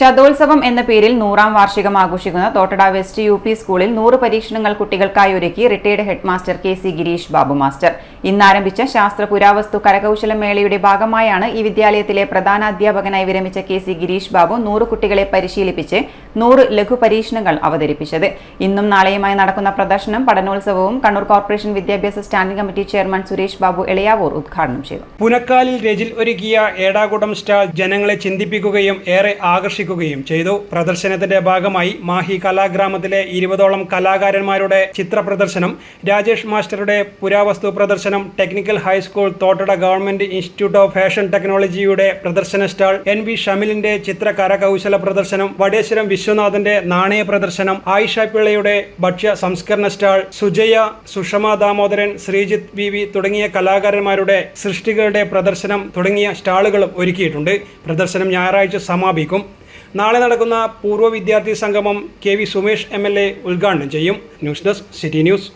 ശതോത്സവം എന്ന പേരിൽ 100-ാം വാർഷികം ആഘോഷിക്കുന്ന തോട്ടട വെസ്റ്റ് UP സ്കൂളിൽ 100 പരീക്ഷണങ്ങൾ കുട്ടികൾക്കായി ഒരുക്കി retired headmaster KC Gireesh Babu master. ഇന്നാരംഭിച്ച ശാസ്ത്ര പുരാവസ്തു കരകൗശല മേളയുടെ ഭാഗമായാണ് ഈ വിദ്യാലയത്തിലെ പ്രധാന അധ്യാപകനായി വിരമിച്ച KC ഗിരീഷ് ബാബു 100 കുട്ടികളെ പരിശീലിപ്പിച്ച് 100 ലഘു പരീക്ഷണങ്ങൾ അവതരിപ്പിച്ചത്. ഇന്നും നാളെയുമായി നടക്കുന്ന പ്രദർശനം പഠനോത്സവവും കണ്ണൂർ കോർപ്പറേഷൻ വിദ്യാഭ്യാസ standing committee chairman Suresh Babu Elayavoor ഉദ്ഘാടനം ചെയ്തു. പുനക്കാലിൽ രജിൽ ഒരുക്കിയ ഏടാകുടം സ്റ്റാൾ ജനങ്ങളെ ചിന്തിപ്പിക്കുകയും ഏറെ ആകർഷിക്കുകയും ചെയ്തു. പ്രദർശനത്തിന്റെ ഭാഗമായി മാഹി കലാഗ്രാമത്തിലെ 20ഓളം കലാകാരന്മാരുടെ ചിത്ര പ്രദർശനം, രാജേഷ് മാസ്റ്ററുടെ പുരാവസ്തു പ്രദർശനം, technical high school Thottada government institute of fashion ടെക്നോളജിയുടെ പ്രദർശന സ്റ്റാൾ, NV ഷമിലിന്റെ ചിത്ര കരകൗശല പ്രദർശനം, വടേശ്വരം വിശ്വനാഥന്റെ നാണയ പ്രദർശനം, ആയിഷ പിള്ളയുടെ ഭക്ഷ്യ സംസ്കരണ സ്റ്റാൾ, സുജയ, സുഷമ ദാമോദരൻ, ശ്രീജിത്ത് VV തുടങ്ങിയ കലാകാരന്മാരുടെ സൃഷ്ടികളുടെ പ്രദർശനം തുടങ്ങിയ സ്റ്റാളുകളും ഒരുക്കിയിട്ടുണ്ട്. പ്രദർശനം ഞായറാഴ്ച സമാപിക്കും. നാളെ നടക്കുന്ന പൂർവ്വ വിദ്യാർത്ഥി സംഗമം KV സുമേഷ് MLA ഉദ്ഘാടനം ചെയ്യും. News desk city news.